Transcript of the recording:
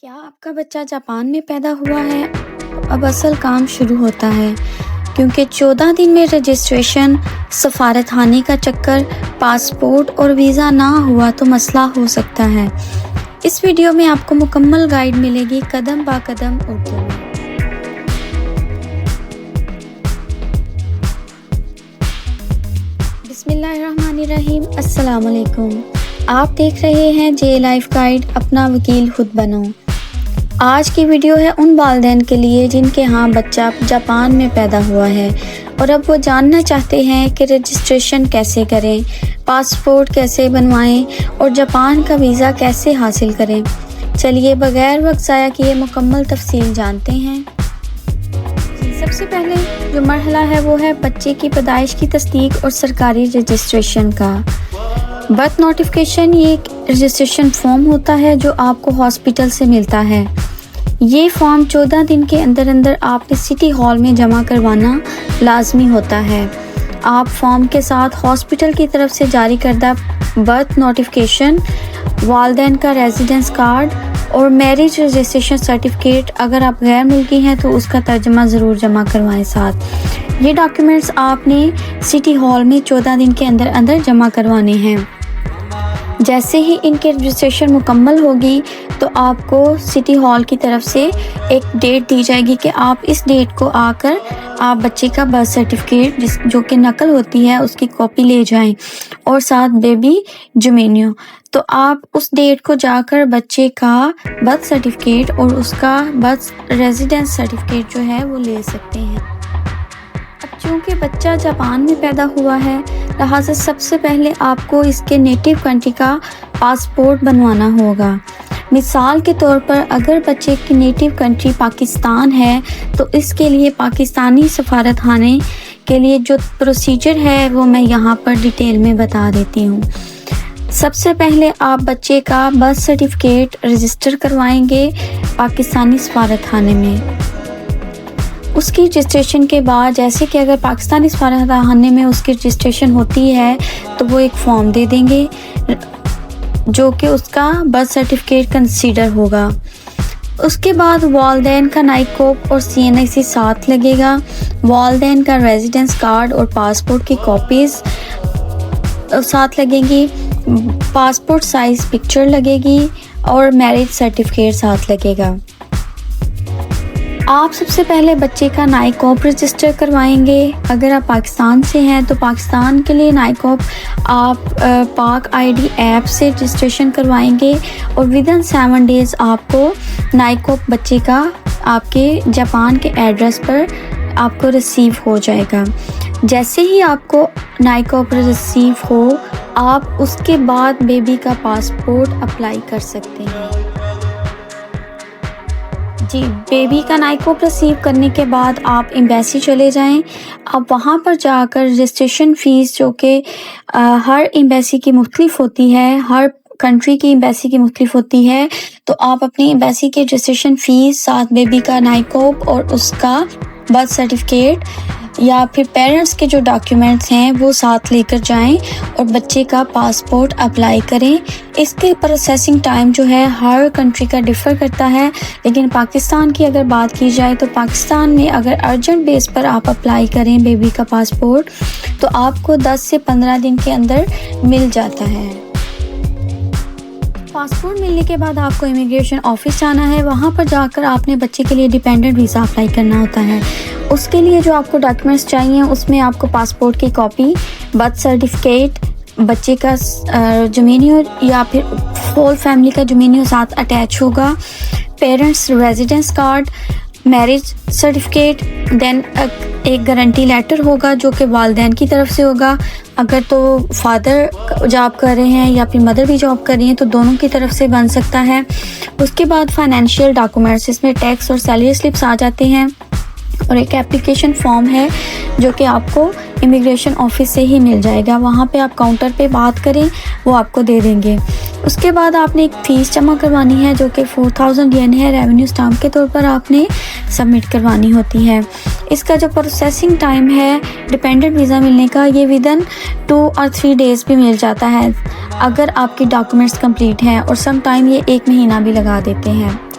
क्या आपका बच्चा जापान में पैदा हुआ है? अब असल काम शुरू होता है, क्योंकि 14 दिन में रजिस्ट्रेशन, सफारतखाने का चक्कर, पासपोर्ट और वीज़ा ना हुआ तो मसला हो सकता है। इस वीडियो में आपको मुकम्मल गाइड मिलेगी कदम बा कदम उर्दू में। बिस्मिल्लाहिर्रहमानिर्रहीम। अस्सलाम वालेकुम। आप देख रहे हैं जे लाइफ गाइड, अपना वकील खुद बनो। आज की वीडियो है उन वालिदैन के लिए जिनके यहाँ बच्चा जापान में पैदा हुआ है और अब वो जानना चाहते हैं कि रजिस्ट्रेशन कैसे करें, पासपोर्ट कैसे बनवाएं और जापान का वीज़ा कैसे हासिल करें। चलिए बगैर वक्त ज़ाया किए मुकम्मल तफसील जानते हैं। सबसे पहले जो मरहला है वो है बच्चे की पैदाइश की तस्दीक और सरकारी रजिस्ट्रेशन का। बर्थ नोटिफिकेशन ये एक रजिस्ट्रेशन फॉर्म होता है जो आपको हॉस्पिटल से मिलता है। ये फॉर्म 14 दिन के अंदर आपने सिटी हॉल में जमा करवाना लाजमी होता है। आप फॉर्म के साथ हॉस्पिटल की तरफ से जारी करदा बर्थ नोटिफिकेशन, वालिदैन का रेजिडेंस कार्ड और मैरिज रजिस्ट्रेशन सर्टिफिकेट, अगर आप गैर मुल्की हैं तो उसका तर्जुमा ज़रूर जमा करवाएं साथ। ये डॉक्यूमेंट्स आपने सिटी हॉल में 14 दिन के अंदर जमा करवाने हैं। जैसे ही इनकी रजिस्ट्रेशन मुकम्मल होगी तो आपको सिटी हॉल की तरफ से एक डेट दी जाएगी कि आप इस डेट को आकर आप बच्चे का बर्थ सर्टिफिकेट जो कि नकल होती है उसकी कॉपी ले जाएं और साथ बेबी जुमेनियो। तो आप उस डेट को जाकर बच्चे का बर्थ सर्टिफिकेट और उसका बर्थ रेजिडेंस सर्टिफिकेट जो है वो ले सकते हैं। अब चूँकि बच्चा जापान में पैदा हुआ है, लिहाजा सबसे पहले आपको इसके नेटिव कंट्री का पासपोर्ट बनवाना होगा। मिसाल के तौर पर अगर बच्चे की नेटिव कंट्री पाकिस्तान है तो इसके लिए पाकिस्तानी सफारतखाने के लिए जो प्रोसीजर है वो मैं यहाँ पर डिटेल में बता देती हूँ। सबसे पहले आप बच्चे का बर्थ सर्टिफिकेट रजिस्टर करवाएंगे पाकिस्तानी सफारतखाने में। उसकी रजिस्ट्रेशन के बाद, जैसे कि अगर पाकिस्तानी सफारतखाने में उसकी रजिस्ट्रेशन होती है तो वो एक फॉर्म दे देंगे जो कि उसका बर्थ सर्टिफिकेट कंसीडर होगा। उसके बाद वालिदैन का नाइकोप और CNIC साथ लगेगा, वालिदैन का रेजिडेंस कार्ड और पासपोर्ट की कॉपीज़ साथ लगेंगी, पासपोर्ट साइज़ पिक्चर लगेगी और मैरिज सर्टिफिकेट साथ लगेगा। आप सबसे पहले बच्चे का नाइकोप रजिस्टर करवाएंगे। अगर आप पाकिस्तान से हैं तो पाकिस्तान के लिए नाइकोप आप पाक ID ऐप से रजिस्ट्रेशन करवाएंगे और विदिन 7 डेज़ आपको नाइकोप बच्चे का आपके जापान के एड्रेस पर आपको रिसीव हो जाएगा। जैसे ही आपको नाइकोप रिसीव हो, आप उसके बाद बेबी का पासपोर्ट अप्लाई कर सकते हैं। जी, बेबी का नाइकोप रिसीव करने के बाद आप एम्बेसी चले जाएं। अब वहाँ पर जाकर रजिस्ट्रेशन फ़ीस जो कि हर एम्बेसी की मुख्तलिफ होती है, हर कंट्री की एम्बेसी की मुख्तलिफ होती है, तो आप अपनी एम्बेसी की रजिस्ट्रेशन फ़ीस साथ बेबी का नाइकोप और उसका बर्थ सर्टिफिकेट या फिर पेरेंट्स के जो डॉक्यूमेंट्स हैं वो साथ लेकर जाएं और बच्चे का पासपोर्ट अप्लाई करें। इसके प्रोसेसिंग टाइम जो है हर कंट्री का डिफ़र करता है, लेकिन पाकिस्तान की अगर बात की जाए तो पाकिस्तान में अगर अर्जेंट बेस पर आप अप्लाई करें बेबी का पासपोर्ट तो आपको 10 से 15 दिन के अंदर मिल जाता है। पासपोर्ट मिलने के बाद आपको इमिग्रेशन ऑफिस जाना है। वहाँ पर जाकर आपने बच्चे के लिए डिपेंडेंट वीज़ा अप्लाई करना होता है। उसके लिए जो आपको डॉक्यूमेंट्स चाहिए उसमें आपको पासपोर्ट की कॉपी, बर्थ सर्टिफिकेट, बच्चे का जुमेनियो या फिर होल फैमिली का जुमेनियो साथ अटैच होगा, parents residence card, marriage certificate, then एक गारंटी लेटर होगा जो कि वालिदैन की तरफ से होगा। अगर तो फादर जॉब कर रहे हैं या फिर मदर भी जॉब कर रही हैं तो दोनों की तरफ से बन सकता है। उसके बाद फाइनेंशियल डॉक्यूमेंट्स, इसमें टैक्स और सैलरी स्लिप्स आ जाते हैं और एक एप्लीकेशन फॉर्म है जो कि आपको इमिग्रेशन ऑफिस से ही मिल जाएगा। वहाँ पे आप काउंटर पे बात करें, वो आपको दे देंगे। उसके बाद आपने एक फ़ीस जमा करवानी है जो कि 4000 येन है, रेवेन्यू स्टाम्प के तौर पर आपने सबमिट करवानी होती है। इसका जो प्रोसेसिंग टाइम है डिपेंडेंट वीज़ा मिलने का, ये विदिन 2 और 3 डेज़ भी मिल जाता है अगर आपके डॉक्यूमेंट्स कंप्लीट हैं, और सम टाइम ये 1 महीना भी लगा देते हैं।